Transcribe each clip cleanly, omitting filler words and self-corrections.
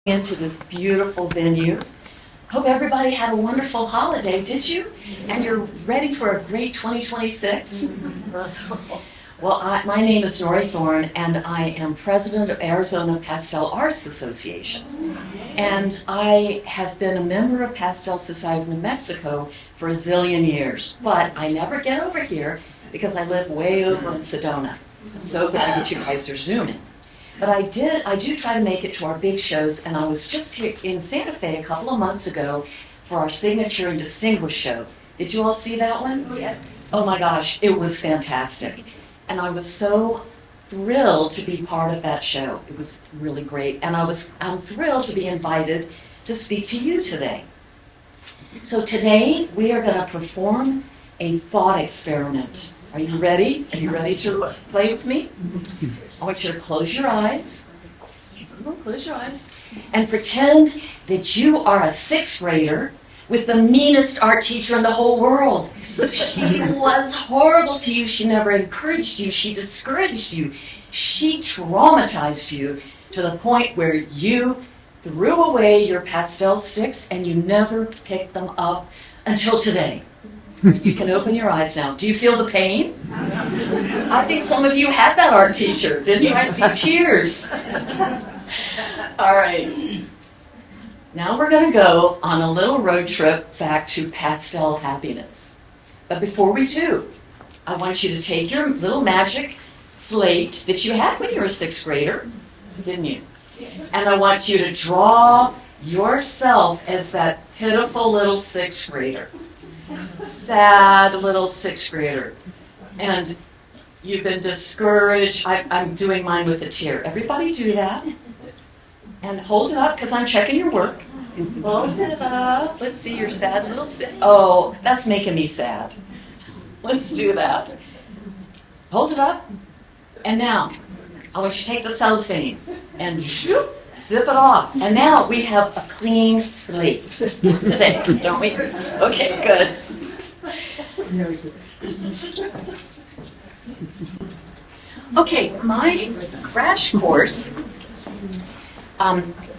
Into this beautiful venue. Hope everybody had a wonderful holiday, did you? And you're ready for a great 2026? Well, my name is Nori Thorne, and I am president of Arizona Pastel Artists Association. And I have been a member of Pastel Society of New Mexico for a zillion years, but I never get over here because I live way over in Sedona. I'm so glad that you guys are Zooming. But I do try to make it to our big shows, and I was just here in Santa Fe a couple of months ago for our Signature and Distinguished show. Did you all see that one? Yes. Oh my gosh, it was fantastic. And I was so thrilled to be part of that show. It was really great. And I'm thrilled to be invited to speak to you today. So today we are going to perform a thought experiment. Are you ready? Are you ready to play with me? I want you to close your eyes. Close your eyes. And pretend that you are a sixth grader with the meanest art teacher in the whole world. She was horrible to you. She never encouraged you. She discouraged you. She traumatized you to the point where you threw away your pastel sticks and you never picked them up until today. You can open your eyes now. Do you feel the pain? I think some of you had that art teacher, didn't you? I see tears. All right. Now we're going to go on a little road trip back to pastel happiness. But before we do, I want you to take your little magic slate that you had when you were a sixth grader, didn't you? And I want you to draw yourself as that pitiful little sixth grader. Sad little sixth grader. And you've been discouraged. I'm doing mine with a tear. Everybody do that. And hold it up because I'm checking your work. Hold it up. Let's see your sad little oh, that's making me sad. Let's do that. Hold it up. And now, I want you to take the cellophane and zip it off. And now we have a clean slate today, don't we? Okay, good. Okay, my crash course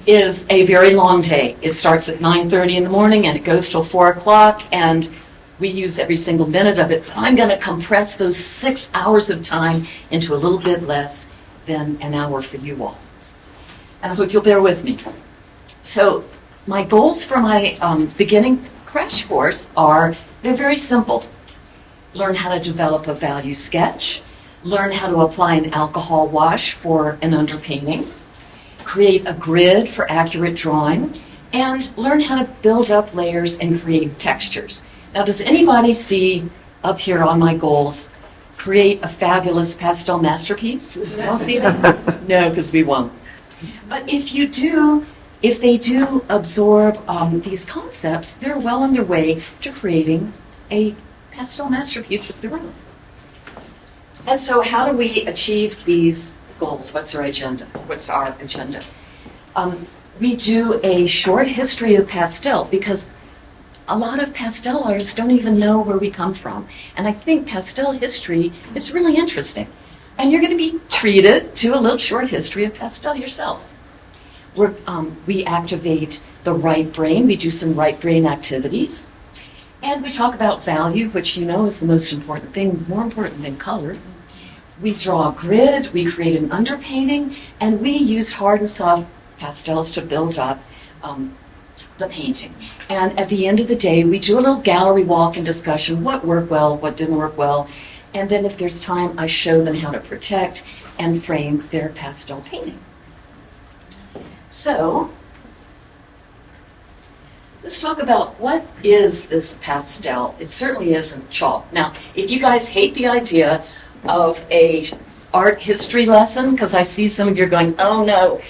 is a very long day. It starts at 9:30 in the morning and it goes till 4 o'clock, and we use every single minute of it. But I'm going to compress those 6 hours of time into a little bit less than an hour for you all. And I hope you'll bear with me. So my goals for my beginning crash course they're very simple. Learn how to develop a value sketch, learn how to apply an alcohol wash for an underpainting, create a grid for accurate drawing, and learn how to build up layers and create textures. Now, does anybody see up here on my goals, create a fabulous pastel masterpiece? Y'all see that? No, because we won't. But if they do absorb these concepts, they're well on their way to creating a pastel masterpiece of their own. And so how do we achieve these goals? What's our agenda? We do a short history of pastel because a lot of pastel artists don't even know where we come from. And I think pastel history is really interesting. And you're going to be treated to a little short history of pastel yourselves. We activate the right brain. We do some right brain activities. And we talk about value, which you know is the most important thing, more important than color. We draw a grid, we create an underpainting, and we use hard and soft pastels to build up the painting. And at the end of the day, we do a little gallery walk and discussion, what worked well, what didn't work well. And then if there's time, I show them how to protect and frame their pastel painting. So, let's talk about what is this pastel. It certainly isn't chalk. Now, if you guys hate the idea of a art history lesson, because I see some of you going, oh no,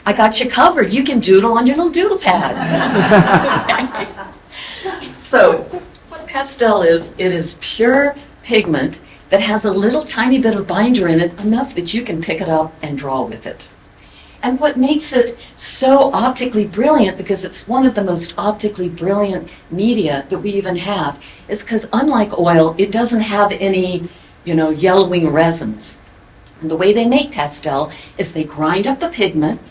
I got you covered. You can doodle on your little doodle pad. So, what pastel is, it is pure pigment that has a little tiny bit of binder in it, enough that you can pick it up and draw with it. And what makes it so optically brilliant, because it's one of the most optically brilliant media that we even have, is because unlike oil, it doesn't have any, yellowing resins. And the way they make pastel is they grind up the pigment,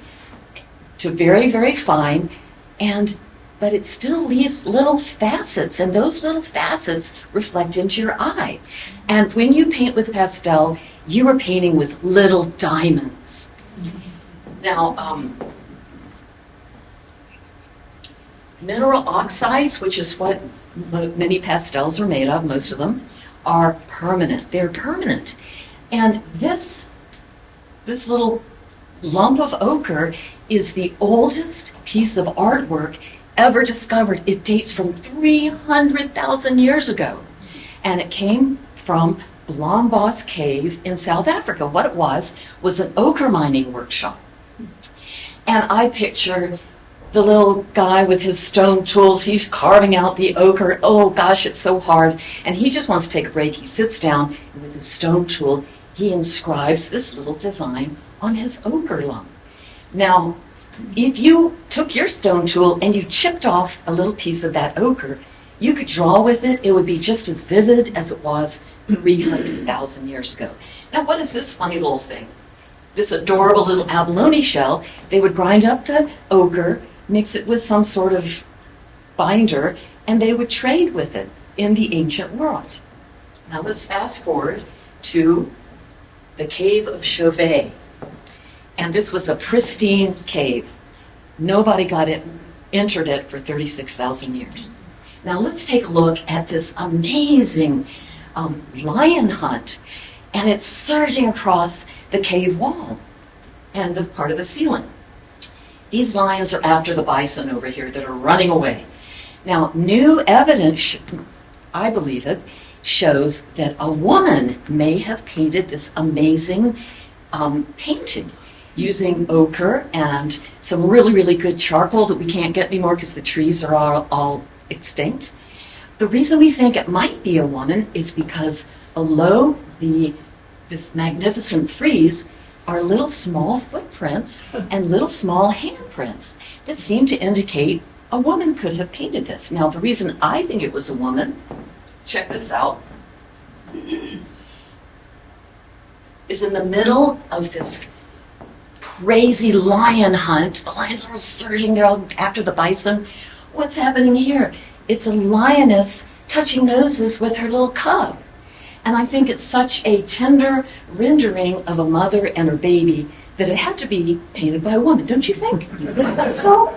to very, very fine, but it still leaves little facets, and those little facets reflect into your eye. And when you paint with pastel, you are painting with little diamonds. Now, mineral oxides, which is what many pastels are made of, most of them, are permanent. They're permanent. And this little lump of ochre is the oldest piece of artwork ever discovered. It dates from 300,000 years ago. And it came from Blombos Cave in South Africa. What it was an ochre mining workshop. And I picture the little guy with his stone tools. He's carving out the ochre. Oh gosh, it's so hard. And he just wants to take a break. He sits down, and with his stone tool, he inscribes this little design on his ochre lump. Now, if you took your stone tool and you chipped off a little piece of that ochre, you could draw with it. It would be just as vivid as it was 300,000 years ago. Now, what is this funny little thing? This adorable little abalone shell. They would grind up the ochre, mix it with some sort of binder, and they would trade with it in the ancient world. Now let's fast forward to the cave of Chauvet. And this was a pristine cave. Nobody entered it for 36,000 years. Now let's take a look at this amazing lion hunt. And it's surging across the cave wall and the part of the ceiling. These lions are after the bison over here that are running away. Now, new evidence, I believe it, shows that a woman may have painted this amazing painting using ochre and some really, really good charcoal that we can't get anymore because the trees are all extinct. The reason we think it might be a woman is because below this magnificent frieze are little small footprints and little small handprints that seem to indicate a woman could have painted this. Now, the reason I think it was a woman, check this out, is in the middle of this crazy lion hunt. The lions are surging, they're all after the bison. What's happening here? It's a lioness touching noses with her little cub. And I think it's such a tender rendering of a mother and her baby that it had to be painted by a woman, don't you think? So?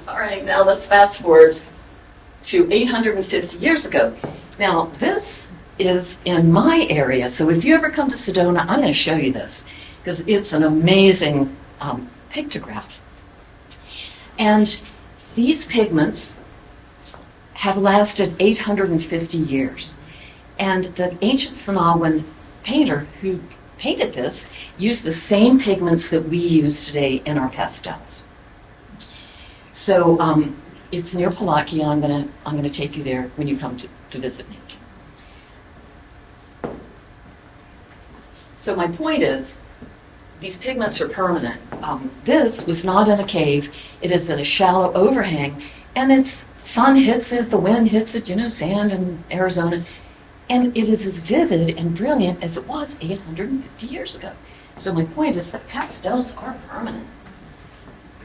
All right, now let's fast forward to 850 years ago. Now, this is in my area, so if you ever come to Sedona, I'm going to show you this, because it's an amazing pictograph. And these pigments have lasted 850 years. And the ancient Sinawan painter who painted this used the same pigments that we use today in our pastels. So it's near Palaki, and I'm gonna take you there when you come to visit me. So my point is, these pigments are permanent. This was not in a cave. It is in a shallow overhang, and it's sun hits it, the wind hits it, sand in Arizona. And it is as vivid and brilliant as it was 850 years ago. So my point is that pastels are permanent.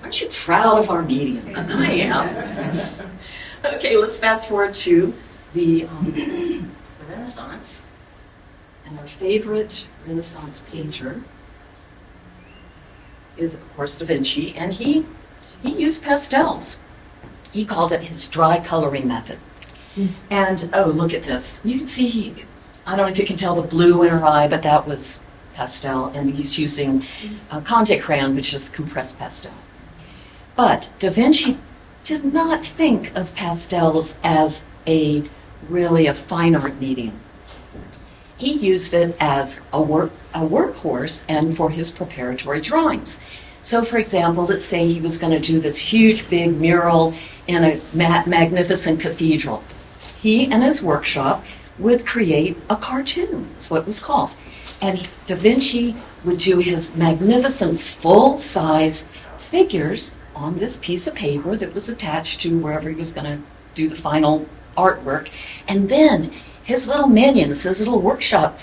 Aren't you proud of our medium? I am. Okay, let's fast forward to the Renaissance. And our favorite Renaissance painter is, of course, Da Vinci. And he used pastels. He called it his dry coloring method. And, oh, look at this. You can see I don't know if you can tell the blue in her eye, but that was pastel, and he's using Conte crayon, which is compressed pastel. But Da Vinci did not think of pastels as really a fine art medium. He used it as a workhorse and for his preparatory drawings. So, for example, let's say he was going to do this huge, big mural in a magnificent cathedral. He and his workshop would create a cartoon, that's what it was called. And Da Vinci would do his magnificent full-size figures on this piece of paper that was attached to wherever he was going to do the final artwork. And then his little minions, his little workshop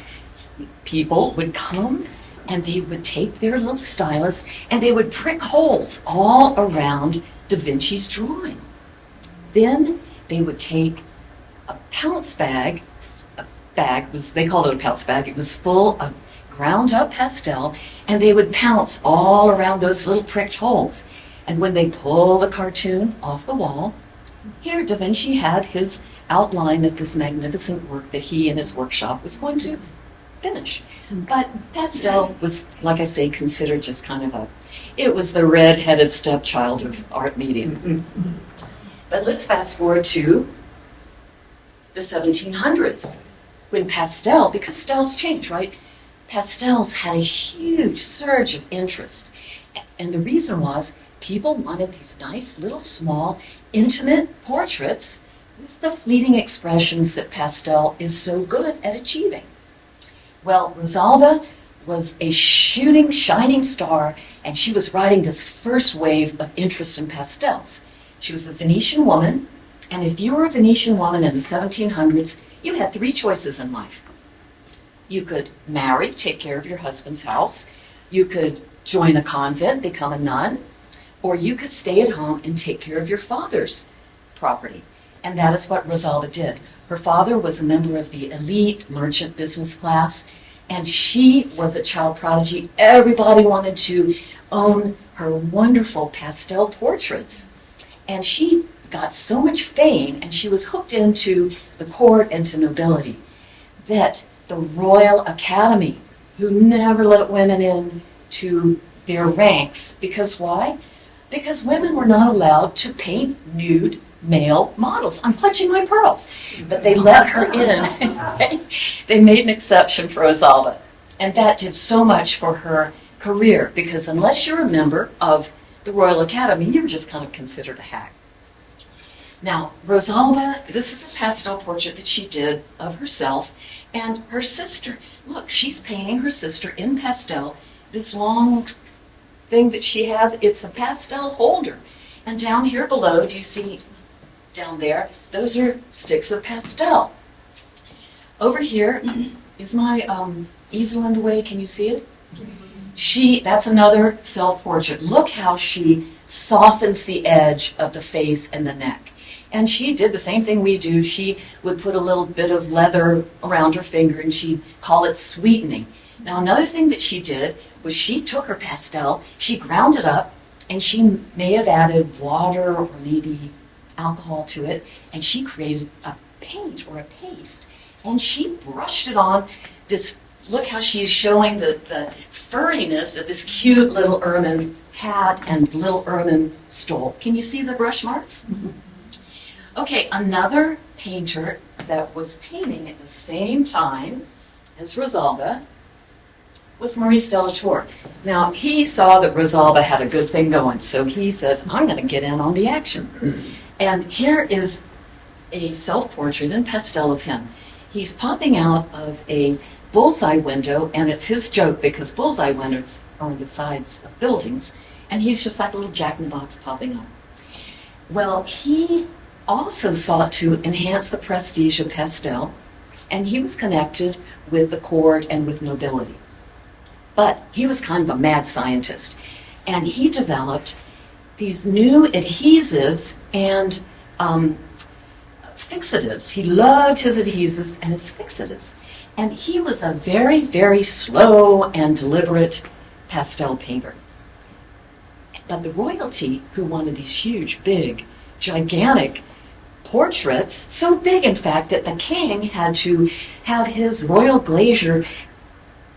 people would come and they would take their little stylus and they would prick holes all around Da Vinci's drawing. Then they would take a pounce bag, they called it a pounce bag, it was full of ground up pastel, and they would pounce all around those little pricked holes. And when they pull the cartoon off the wall, here Da Vinci had his outline of this magnificent work that he in his workshop was going to finish. But pastel was, like I say, considered just kind of it was the red-headed stepchild of art medium. But let's fast forward to the 1700s, when because stels change, right? Pastels had a huge surge of interest. And the reason was people wanted these nice, little, small, intimate portraits with the fleeting expressions that pastel is so good at achieving. Well, Rosalba was a shooting, shining star, and she was riding this first wave of interest in pastels. She was a Venetian woman, and if you were a Venetian woman in the 1700s, you had three choices in life. You could marry, take care of your husband's house, you could join a convent, become a nun, or you could stay at home and take care of your father's property. And that is what Rosalba did. Her father was a member of the elite merchant business class, and she was a child prodigy. Everybody wanted to own her wonderful pastel portraits. And she got so much fame, and she was hooked into the court and to nobility, that the Royal Academy, who never let women in to their ranks, because why? Because women were not allowed to paint nude male models. I'm clutching my pearls. But they let her in. They made an exception for Rosalba. And that did so much for her career, because unless you're a member of the Royal Academy, you're just kind of considered a hack. Now, Rosalba, this is a pastel portrait that she did of herself and her sister. Look, she's painting her sister in pastel. This long thing that she has, it's a pastel holder. And down here below, do you see down there, those are sticks of pastel. Over here is my easel in the way. Can you see it? That's another self-portrait. Look how she softens the edge of the face and the neck. And she did the same thing we do. She would put a little bit of leather around her finger and she'd call it sweetening. Now, another thing that she did was she took her pastel, she ground it up, and she may have added water or maybe alcohol to it, and she created a paint or a paste, and she brushed it on this. Look how she's showing the furriness of this cute little ermine hat and little ermine stole. Can you see the brush marks? Mm-hmm. Okay, another painter that was painting at the same time as Rosalba was Maurice Delatour. Now, he saw that Rosalba had a good thing going, so he says, I'm going to get in on the action. And here is a self-portrait in pastel of him. He's popping out of a bullseye window, and it's his joke because bullseye windows are on the sides of buildings, and he's just like a little jack-in-the-box popping up. Well, he also sought to enhance the prestige of pastel, and he was connected with the court and with nobility. But he was kind of a mad scientist, and he developed these new adhesives and fixatives. He loved his adhesives and his fixatives. And he was a very, very slow and deliberate pastel painter. But the royalty, who wanted these huge, big, gigantic portraits, so big, in fact, that the king had to have his royal glazier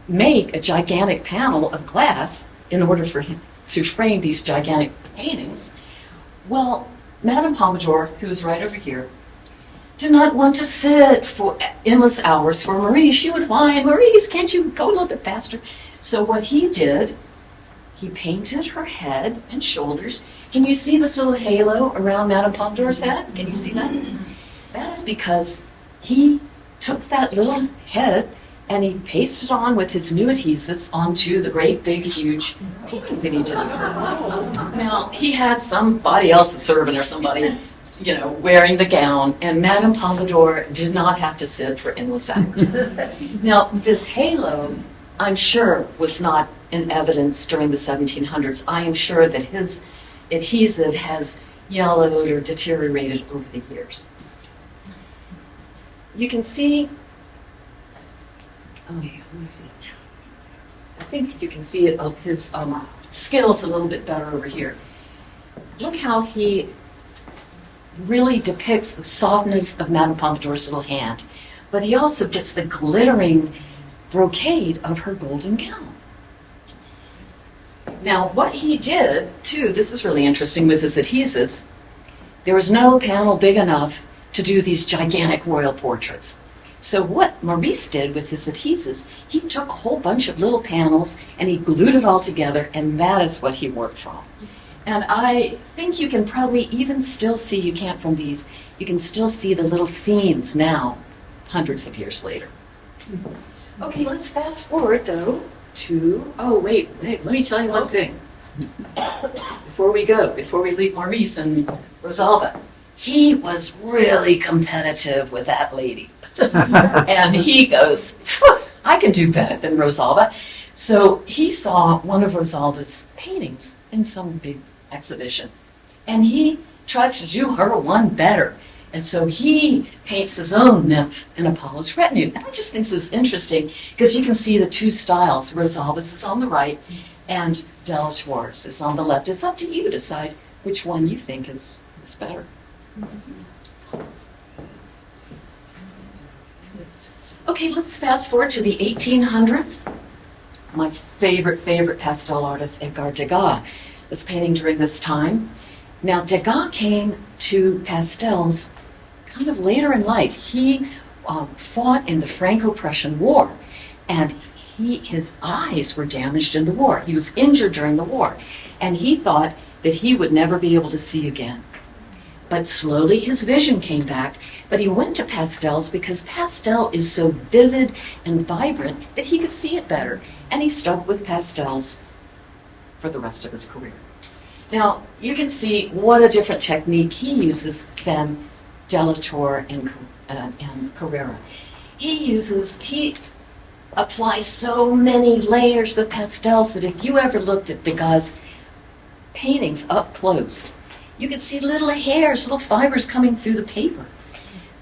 make a gigantic panel of glass in order for him to frame these gigantic paintings. Well, Madame Pompadour, who's right over here, did not want to sit for endless hours for Maurice. She would whine, Maurice, can't you go a little bit faster? So what he did, he painted her head and shoulders. Can you see this little halo around Madame Pompadour's head? Can you see that? That is because he took that little head and he pasted on with his new adhesives onto the great, big, huge painting that he did. Now, he had somebody else, a servant or somebody, wearing the gown, and Madame Pompadour did not have to sit for endless hours. Now, this halo I'm sure was not in evidence during the 1700s. I am sure that his adhesive has yellowed or deteriorated over the years. You can see, let me see. I think you can see his skills a little bit better over here. Look how he really depicts the softness of Madame Pompadour's little hand, but he also gets the glittering brocade of her golden gown. Now, what he did, too, this is really interesting with his adhesives, there was no panel big enough to do these gigantic royal portraits. So what Maurice did with his adhesives, he took a whole bunch of little panels and he glued it all together, and that is what he worked from. And I think you can probably even still see, you can't from these, you can still see the little seams now, hundreds of years later. Okay, let's fast forward though to, wait, let me tell you one thing. Before we leave Maurice and Rosalba, he was really competitive with that lady. And he goes, I can do better than Rosalba. So he saw one of Rosalba's paintings in some big exhibition, and he tries to do her one better. And so he paints his own nymph in Apollo's retinue. And I just think this is interesting because you can see the two styles. Rosalba's is on the right and Delatour's is on the left. It's up to you to decide which one you think is better. Okay, let's fast forward to the 1800s. My favorite pastel artist, Edgar Degas, was painting during this time. Now, Degas came to pastels kind of later in life. He fought in the Franco-Prussian War, and his eyes were damaged in the war. He was injured during the war, and he thought that he would never be able to see again. But slowly his vision came back, but he went to pastels because pastel is so vivid and vibrant that he could see it better, and he stuck with pastels for the rest of his career. Now, you can see what a different technique he uses than Delatour and Carrera. He applies so many layers of pastels that if you ever looked at Degas' paintings up close, you could see little hairs, little fibers coming through the paper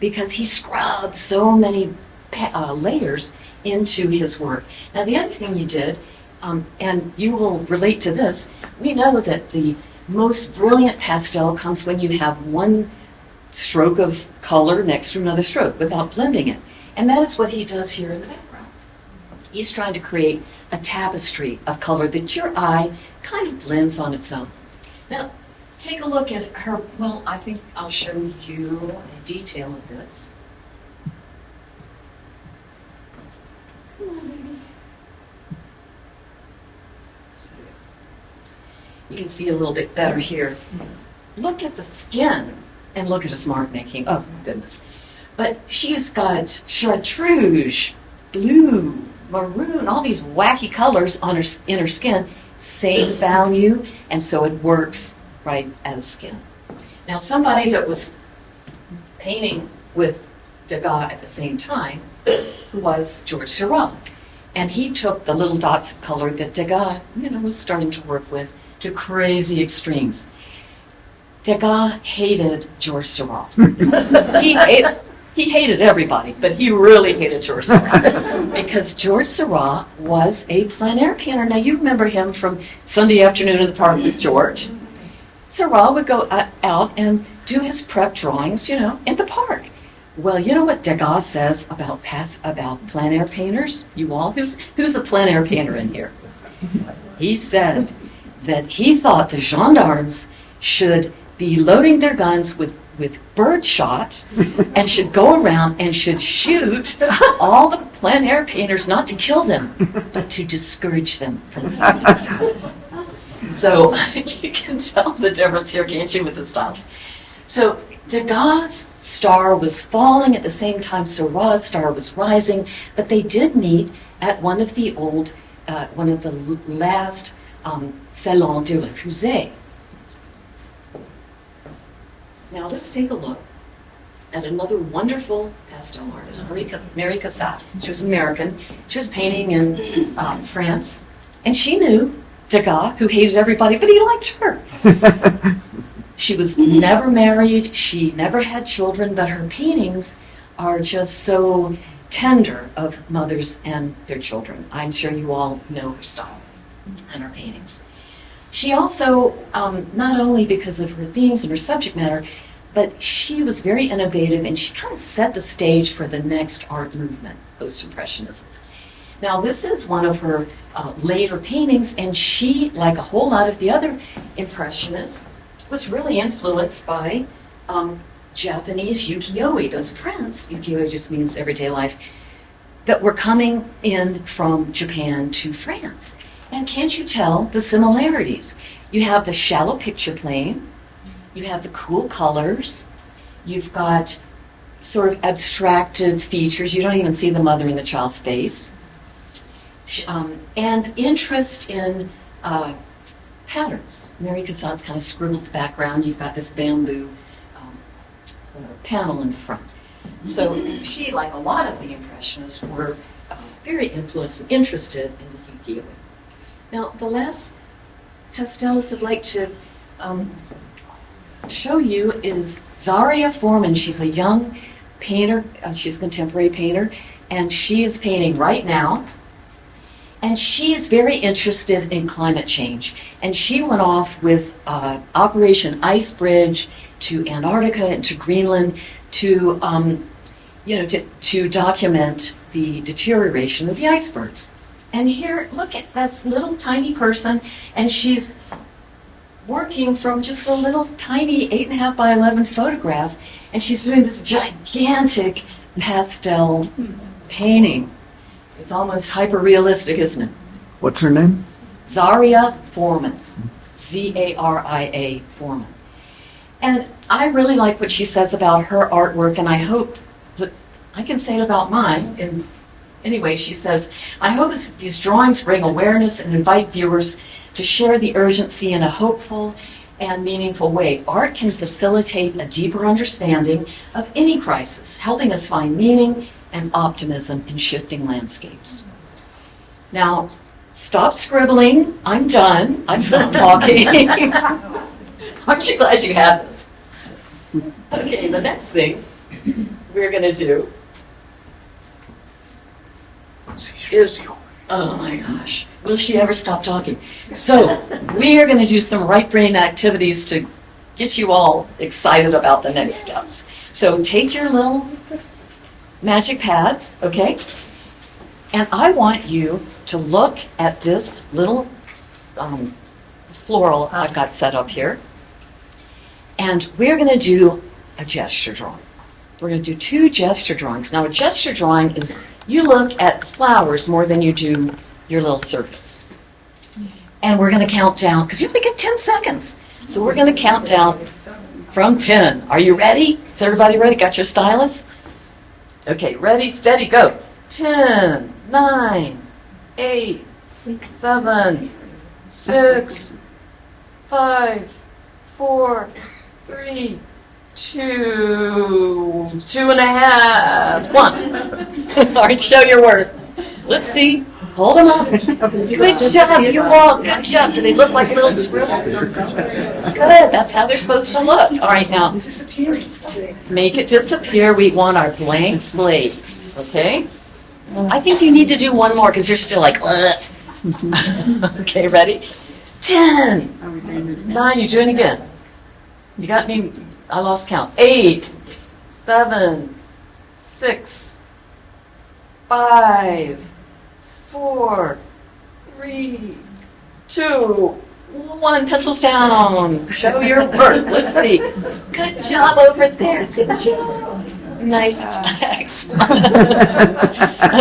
because he scrubbed so many layers into his work. Now, the other thing he did, and you will relate to this, we know that the most brilliant pastel comes when you have one stroke of color next to another stroke without blending it. And that is what he does here in the background. He's trying to create a tapestry of color that your eye kind of blends on its own. Now, take a look at her. Well, I think I'll show you a detail of this. Come on, baby. You can see a little bit better here. Look at the skin and look at his mark making. Oh, my goodness. But she's got chartreuse, blue, maroon, all these wacky colors on in her skin. Same value, and so it works right as skin. Now, somebody that was painting with Degas at the same time was George Seurat. And he took the little dots of color that Degas, was starting to work with to crazy extremes. Degas hated George Seurat. He hated everybody, but he really hated George Seurat because George Seurat was a plein air painter. Now, you remember him from Sunday Afternoon in the Park with George. Seurat would go out and do his prep drawings, in the park. Well, you know what Degas says about plein air painters? You all, who's a plein air painter in here? He said that he thought the gendarmes should be loading their guns with bird shot and should go around and should shoot all the plein air painters, not to kill them, but to discourage them from painting. So you can tell the difference here, can't you, with the styles? So Degas' star was falling at the same time Seurat's star was rising, but they did meet at one of the last Salons de Refusés. Now let's take a look at another wonderful pastel artist, Mary Cassatt. She was American. She was painting in France, and she knew Degas, who hated everybody, but he liked her. She was never married. She never had children, but her paintings are just so tender of mothers and their children. I'm sure you all know her style and her paintings. She also, not only because of her themes and her subject matter, but she was very innovative, and she kind of set the stage for the next art movement, Post-Impressionism. Now, this is one of her later paintings, and she, like a whole lot of the other Impressionists, was really influenced by Japanese ukiyo-e, those prints, ukiyo-e just means everyday life, that were coming in from Japan to France. And can't you tell the similarities? You have the shallow picture plane, you have the cool colors, you've got sort of abstracted features, you don't even see the mother and the child's face, and interest in patterns. Mary Cassatt's kind of scribbled the background, you've got this bamboo panel in front. So she, like a lot of the Impressionists, were very influenced and interested in the ukiyo-e. Now, the last pastelist I'd like to show you is Zaria Foreman. She's a young painter, she's a contemporary painter, and she is painting right now. And she is very interested in climate change. And she went off with Operation Ice Bridge to Antarctica and to Greenland to, to document the deterioration of the icebergs. And here, look at that little tiny person, and she's working from just a little tiny 8.5 by 11 photograph, and she's doing this gigantic pastel painting. It's almost hyper-realistic, isn't it? What's her name? Zaria Foreman. Z-A-R-I-A Foreman. And I really like what she says about her artwork, and I hope that I can say it about mine. And anyway, she says, I hope these drawings bring awareness and invite viewers to share the urgency in a hopeful and meaningful way. Art can facilitate a deeper understanding of any crisis, helping us find meaning and optimism in shifting landscapes. Now, stop scribbling. I'm done. I'm still talking. Aren't you glad you had this? Okay, the next thing we're going to do is, oh my gosh, will she ever stop talking? So, we are going to do some right brain activities to get you all excited about the next steps. So, take your little magic pads, okay? And I want you to look at this little floral I've got set up here. And we're going to do a gesture drawing. We're going to do 2 gesture drawings. Now, a gesture drawing is you look at flowers more than you do your little surface. And we're going to count down, because you only get 10 seconds. So we're going to count down from 10. Are you ready? Is everybody ready? Got your stylus? Okay, ready, steady, go. 10, 9, 8, 7, 6, 5, 4, 3, 2, 2.5, 1. All right, show your work. Let's see. Hold them up. Good job, you all. Good job. Do they look like little scribbles? Good. That's how they're supposed to look. All right, now, make it disappear. We want our blank slate. Okay? I think you need to do one more because you're still like, ugh. Okay, ready? 10, 9, you're doing it again. You got me, I lost count. 8, 7, 6, 5, 4, 3, 2, 1. Pencils down. Show your work. Let's see. Good job over there. Good job. Nice. Excellent.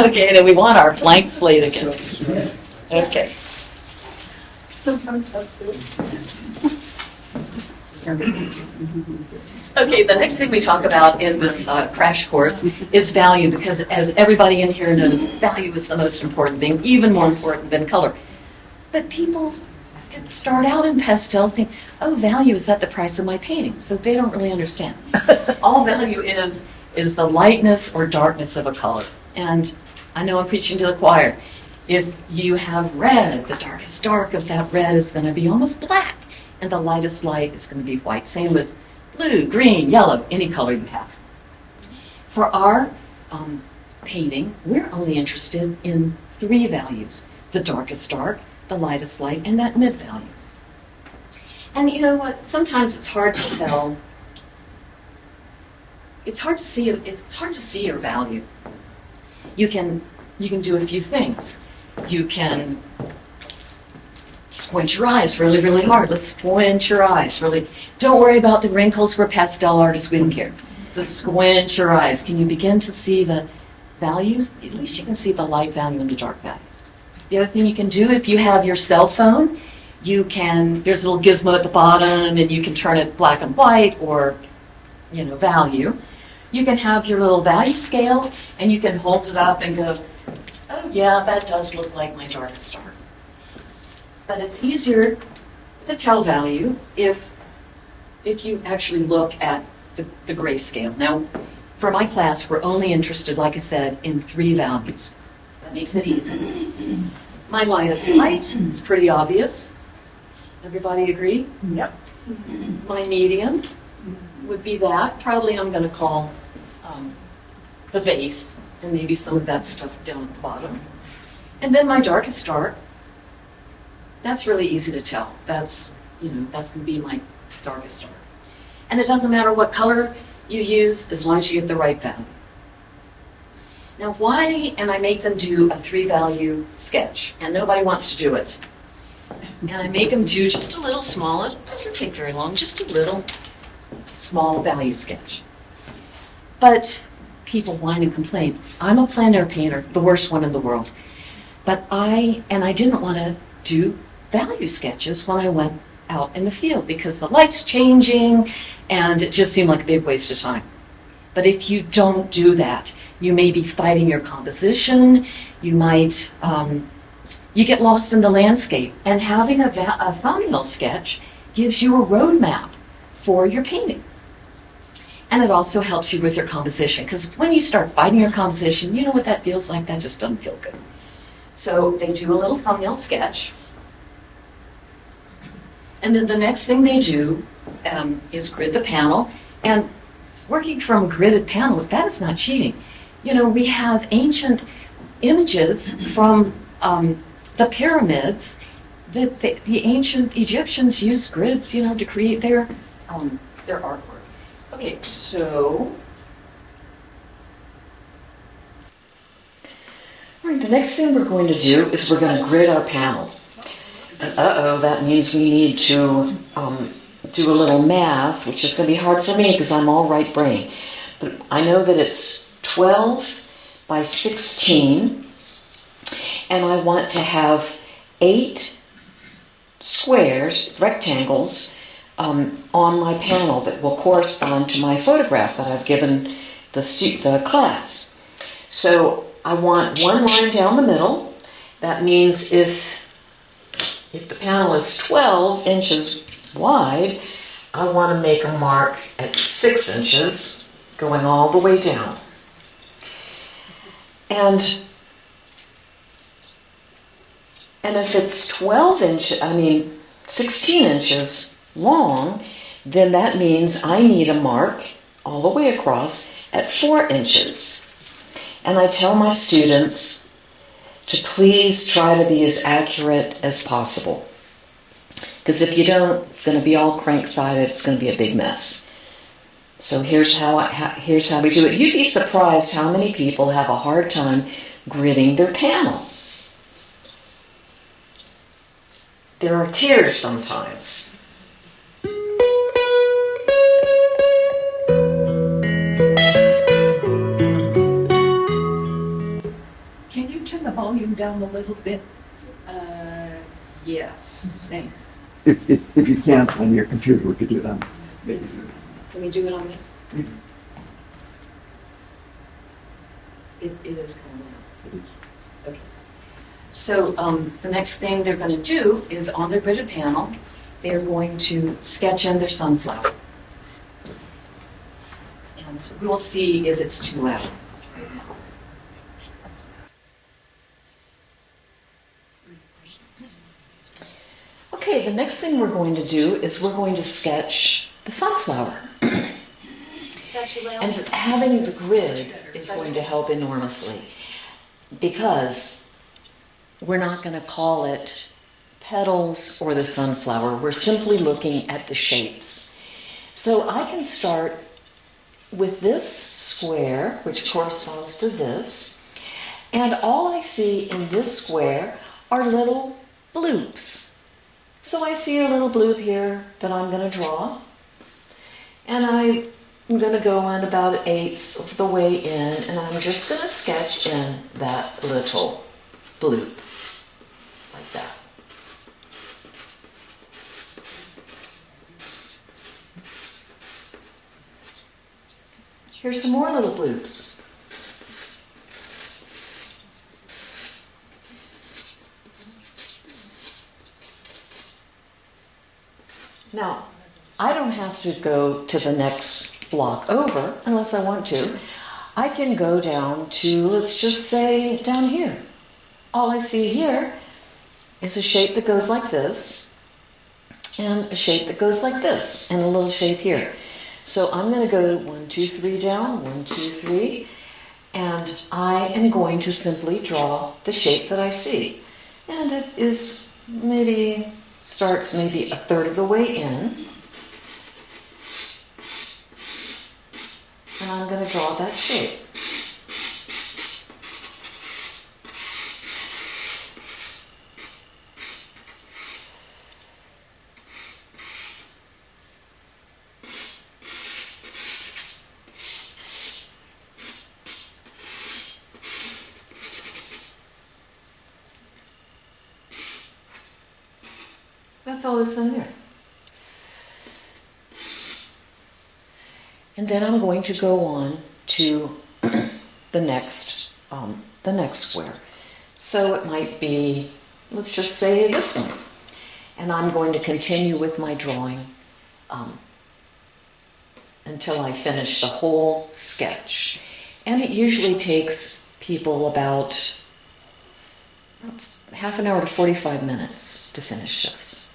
Okay, then we want our blank slate again. Okay. Okay, the next thing we talk about in this crash course is value, because as everybody in here knows, value is the most important thing, even more important than color. But people that start out in pastel think, oh, value is at the price of my painting. So they don't really understand. All value is the lightness or darkness of a color. And I know I'm preaching to the choir. If you have red, the darkest dark of that red is going to be almost black, and the lightest light is going to be white. Same with blue, green, yellow, any color you have. For our painting, we're only interested in 3 values: the darkest dark, the lightest light, and that mid value. And you know what? Sometimes it's hard to tell. It's hard to see. It's hard to see your value. You can do a few things. You can squint your eyes really, really hard. Let's squint your eyes really. Don't worry about the wrinkles. We're pastel artists. We don't care. So squint your eyes. Can you begin to see the values? At least you can see the light value and the dark value. The other thing you can do, if you have your cell phone, there's a little gizmo at the bottom, and you can turn it black and white or, value. You can have your little value scale, and you can hold it up and go, oh yeah, that does look like my darkest dark. But it's easier to tell value if you actually look at the grayscale. Now, for my class, we're only interested, like I said, in 3 values. That makes it easy. My lightest light is pretty obvious. Everybody agree? Yep. My medium would be that. Probably I'm going to call the vase and maybe some of that stuff down at the bottom. And then my darkest dark, that's really easy to tell. That's going to be my darkest dark. And it doesn't matter what color you use as long as you get the right value. Now why, and I make them do a 3-value sketch, and nobody wants to do it. And I make them do just a little small, it doesn't take very long, just a little small value sketch. But people whine and complain. I'm a plein air painter, the worst one in the world. But I didn't want to do value sketches when I went out in the field because the light's changing and it just seemed like a big waste of time. But if you don't do that, you may be fighting your composition, you might, you get lost in the landscape. And having a thumbnail sketch gives you a roadmap for your painting. And it also helps you with your composition, because when you start fighting your composition, you know what that feels like? That just doesn't feel good. So they do a little thumbnail sketch. And then the next thing they do is grid the panel. And working from a gridded panel, that is not cheating. We have ancient images from the pyramids that the ancient Egyptians used grids, to create their artwork. Okay, so all right, the next thing we're going to do is we're going to grid our panel. And that means we need to do a little math, which is going to be hard for me because I'm all right brain. But I know that it's 12 by 16, and I want to have 8 squares, rectangles, on my panel that will correspond to my photograph that I've given the class. So I want one line down the middle. That means if the panel is 12 inches wide, I want to make a mark at 6 inches going all the way down. And if it's 16 inches long, then that means I need a mark all the way across at 4 inches. And I tell my students to please try to be as accurate as possible. Because if you don't, it's going to be all crank-sided, it's going to be a big mess. So here's how we do it. You'd be surprised how many people have a hard time gridding their panel. There are tears sometimes. Can you turn the volume down a little bit? Yes. Thanks. If you can't on your computer, we could do it on. Can we do it on this? It is coming out. It is. Okay. So the next thing they're going to do is on their gridded panel, they're going to sketch in their sunflower. And we'll see if it's too loud right now. Okay, the next thing we're going to do is we're going to sketch the sunflower. And having the grid is going to help enormously because we're not going to call it petals or the sunflower. We're simply looking at the shapes. So I can start with this square, which corresponds to this, and all I see in this square are little bloops. So I see a little bloop here that I'm going to draw, and I'm going to go in about 1/8 of the way in, and I'm just going to sketch in that little bloop, like that. Here's some more little bloops. Now, I don't have to go to the next block over unless I want to. I can go down to, let's just say, down here. All I see here is a shape that goes like this, and a shape that goes like this, and a little shape here. So I'm going to go 1, 2, 3 down, 1, 2, 3, and I am going to simply draw the shape that I see. And it is starts maybe 1/3 of the way in. And I'm going to draw that shape. That's all that's in there. And then I'm going to go on to the next square. So it might be, let's just say this one. And I'm going to continue with my drawing until I finish the whole sketch. And it usually takes people about half an hour to 45 minutes to finish this.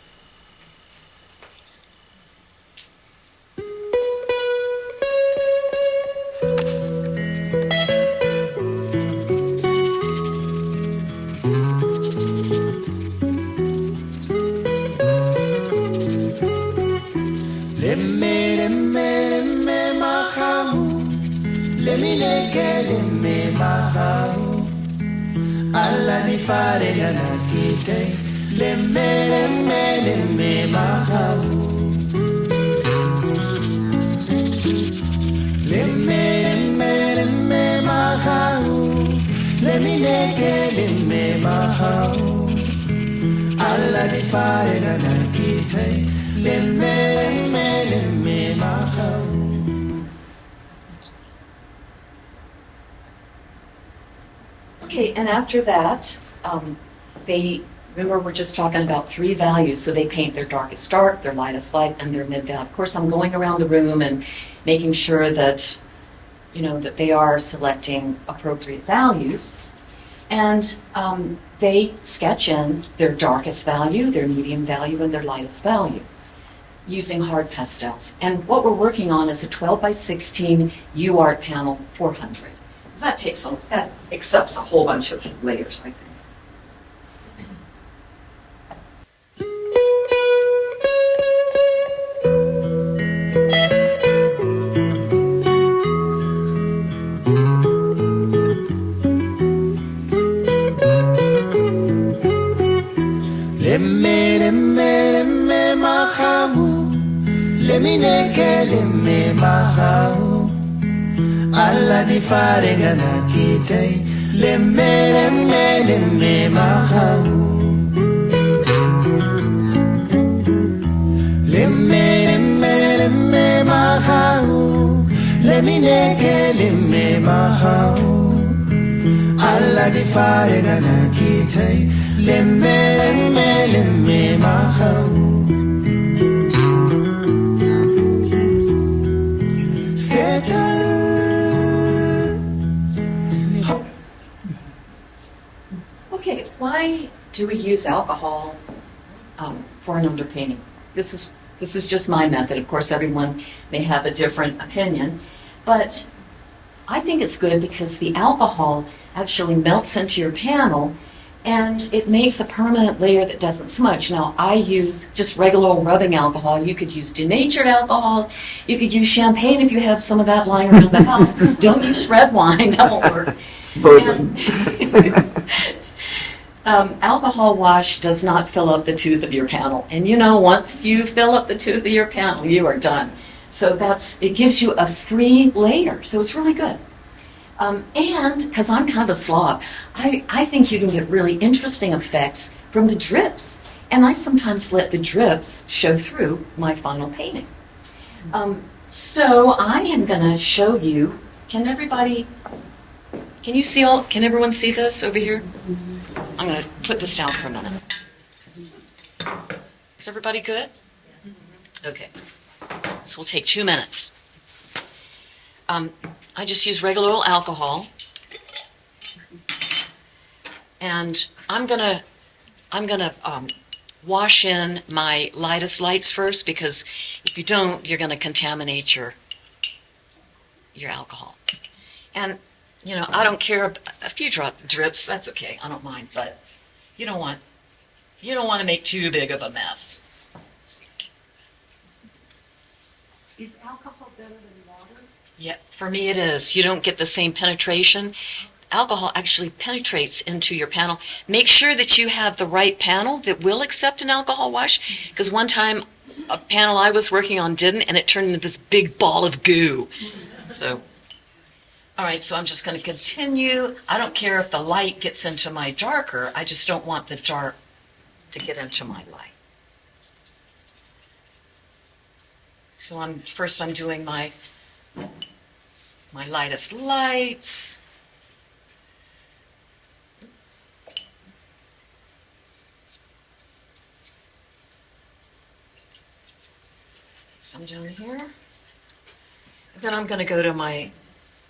Alla di fare ganakite le me mahau le me mahau le mileke le me mahau alla di fare ganakite le me mahau. Okay, and after that, remember we're just talking about 3 values, so they paint their darkest dark, their lightest light, and their mid-value. Of course, I'm going around the room and making sure that, that they are selecting appropriate values. And they sketch in their darkest value, their medium value, and their lightest value using hard pastels. And what we're working on is a 12x16 UArt panel 400. That accepts a whole bunch of layers, I think. Le mahamu, le mineke le me mahau. Alla di fare ganakite le me mahau le me mahau le mineke le me mahau alla alla di fare gana kitay lemme lemme lemme mahau settle. Okay, why do we use alcohol for an underpainting? This is just my method. Of course, everyone may have a different opinion, but I think it's good because the alcohol actually melts into your panel and it makes a permanent layer that doesn't smudge. Now, I use just regular old rubbing alcohol. You could use denatured alcohol. You could use champagne if you have some of that lying around the house. Don't use red wine. That won't work. Bourbon. Alcohol wash does not fill up the tooth of your panel. And you know, once you fill up the tooth of your panel, you are done. So it gives you a free layer. So it's really good. And because I'm kind of a slob, I think you can get really interesting effects from the drips. And I sometimes let the drips show through my final painting. So I am going to show you, can everyone see this over here? I'm going to put this down for a minute. Is everybody good? Okay. This will take 2 minutes. I just use regular old alcohol. And I'm gonna wash in my lightest lights first, because if you don't, you're gonna contaminate your alcohol. And you know, I don't care, a few drips, that's okay, I don't mind, but you don't want to make too big of a mess. Is alcohol better than water? Yeah, for me it is. You don't get the same penetration. Alcohol actually penetrates into your panel. Make sure that you have the right panel that will accept an alcohol wash, because one time a panel I was working on didn't, and it turned into this big ball of goo. So, all right, so I'm just going to continue. I don't care if the light gets into my darker. I just don't want the dark to get into my light. So first I'm doing my lightest lights. Some down here. Then I'm going to go to my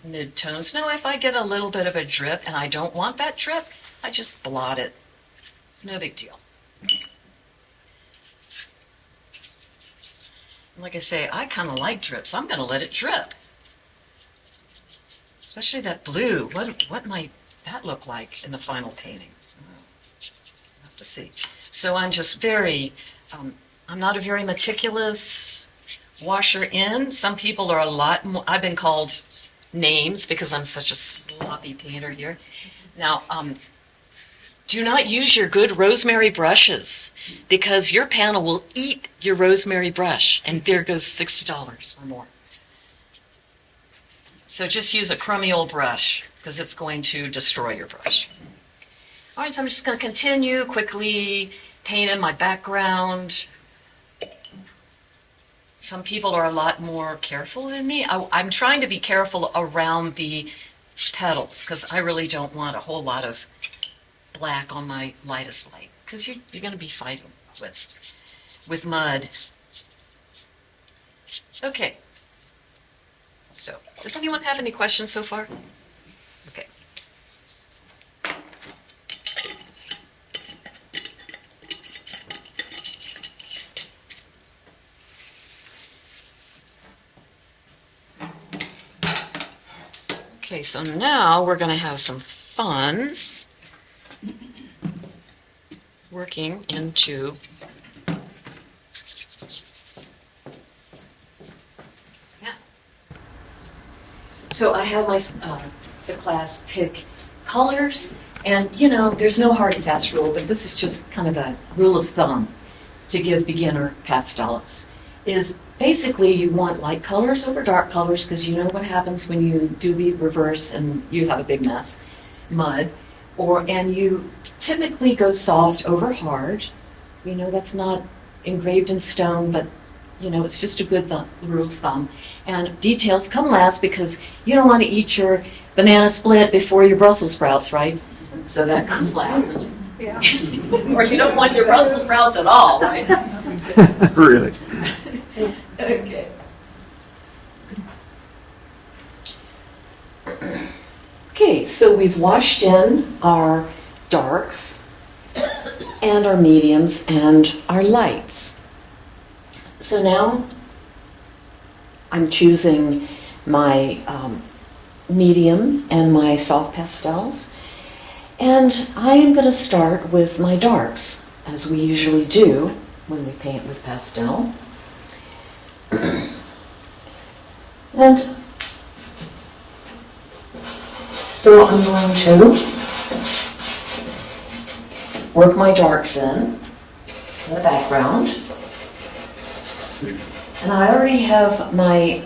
mid-tones. Now, if I get a little bit of a drip and I don't want that drip, I just blot it. It's no big deal. Like I say, I kind of like drips. I'm going to let it drip. Especially that blue. What might that look like in the final painting? We'll have to see. So I'm just I'm not a very meticulous washer in. Some people are a lot more, I've been called names because I'm such a sloppy painter here. Now, do not use your good rosemary brushes, because your panel will eat your rosemary brush, and there goes $60 or more. So just use a crummy old brush, because it's going to destroy your brush. All right, so I'm just going to continue quickly painting my background. Some people are a lot more careful than me. I'm trying to be careful around the petals, because I really don't want a whole lot of black on my lightest light, because you're going to be fighting with mud. Okay. So, does anyone have any questions so far? Okay. Okay, so now we're going to have some fun working into So I have the class pick colors, and you know, there's no hard and fast rule, but this is just kind of a rule of thumb to give beginner pastelists. Is basically you want light colors over dark colors, because you know what happens when you do the reverse and you have a big mess, mud, and you typically go soft over hard. You know, that's not engraved in stone, but you know, it's just a good rule of thumb. And details come last, because you don't want to eat your banana split before your Brussels sprouts, right? so that comes last. Yeah. Or you don't want your Brussels sprouts at all, right? Really? Okay. Okay, so we've washed in our darks and our mediums and our lights. So now I'm choosing my medium and my soft pastels, and I am going to start with my darks, as we usually do when we paint with pastel. And so I'm going to work my darks in the background. And I already have my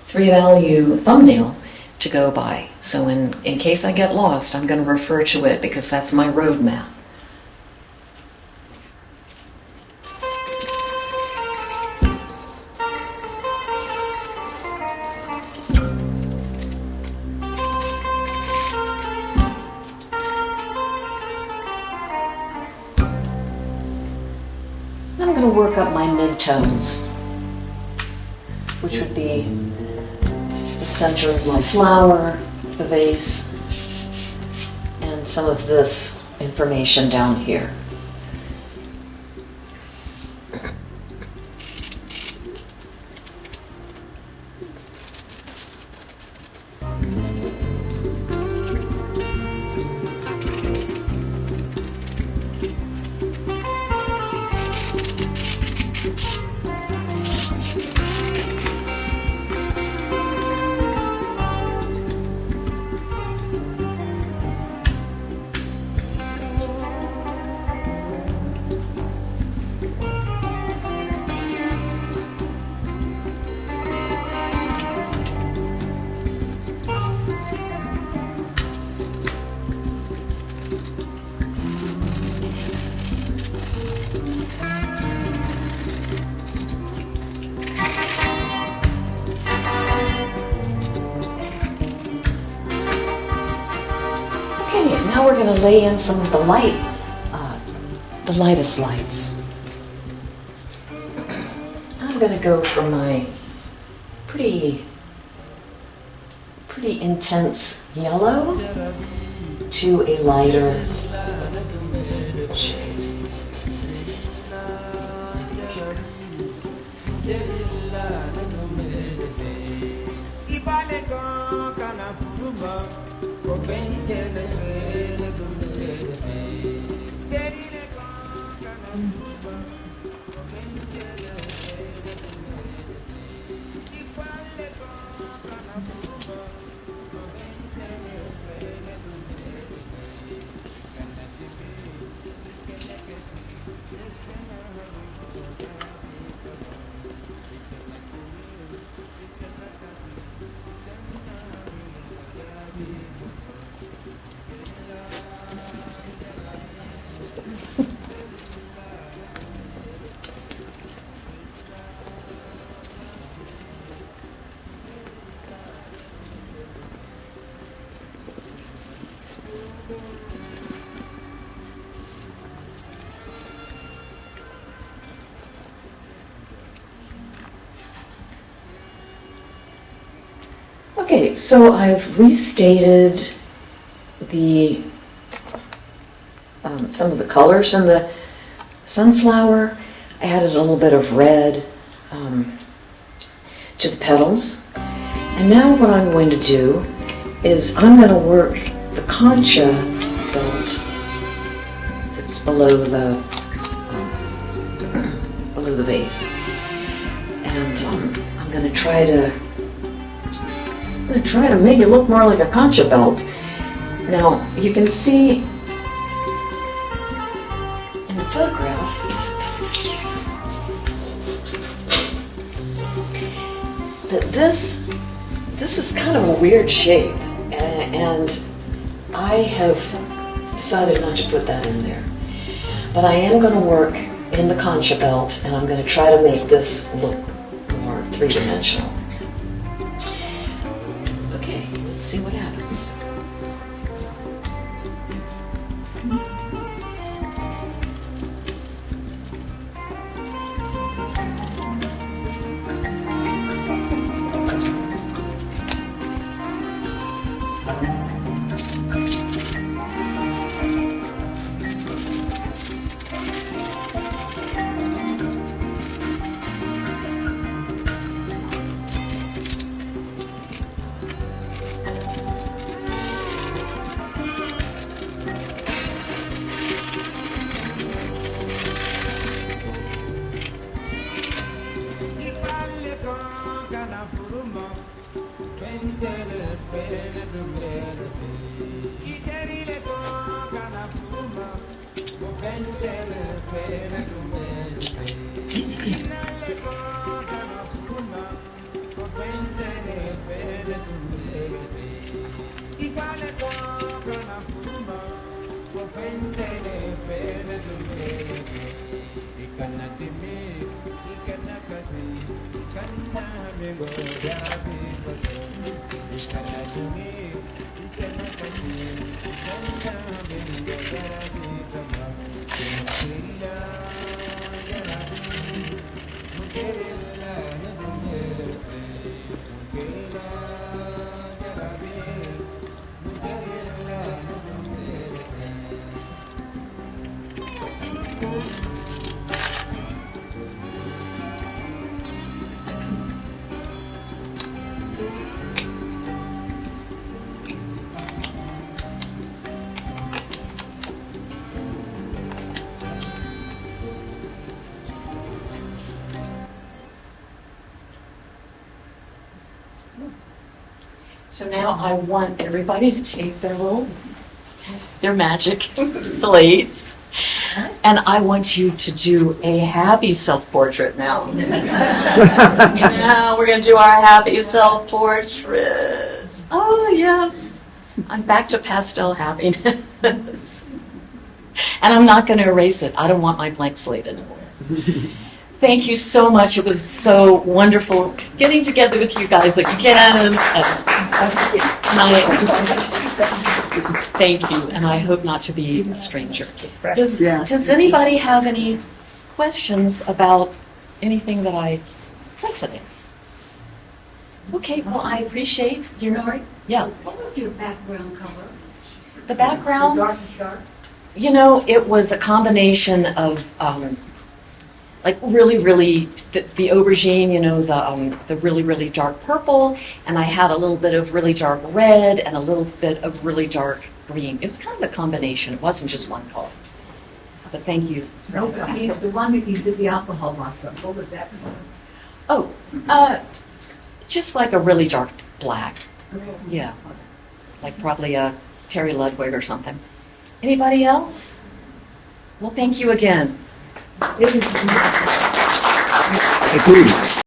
3-value thumbnail to go by. So in case I get lost, I'm going to refer to it because that's my roadmap. I'm going to work up my midtones, which would be the center of my flower, the vase, and some of this information down here. Now we're going to lay in some of the lightest lights. I'm going to go for my pretty intense yellow to a lighter shade. Okay, so I've restated the some of the colors in the sunflower. I added a little bit of red to the petals. And now what I'm going to do is I'm going to work the concha belt that's below the vase. And I'm going to try to make it look more like a concha belt. Now, you can see in the photograph that this is kind of a weird shape, and I have decided not to put that in there. But I am going to work in the concha belt, and I'm going to try to make this look more three-dimensional. Okay, let's see what happens. So now I want everybody to take their magic slates, and I want you to do a happy self-portrait now. Yeah, we're going to do our happy self-portrait. Oh, yes. I'm back to pastel happiness. And I'm not going to erase it. I don't want my blank slate anymore. Thank you so much. It was so wonderful getting together with you guys again. Thank you, and I hope not to be a stranger. Does anybody have any questions about anything that I said today? Okay, well, I appreciate your... Nori? Yeah. What was your background color? The background? Darkest dark? You know, it was a combination of... like really, the aubergine, you know, the really dark purple, and I had a little bit of really dark red and a little bit of really dark green. It was kind of a combination. It wasn't just one color. But thank you. No, I mean, the one that you did the alcohol mark from, what was that? Oh, just like a really dark black. Yeah, like probably a Terry Ludwig or something. Anybody else? Well, thank you again. It was. Hey, please.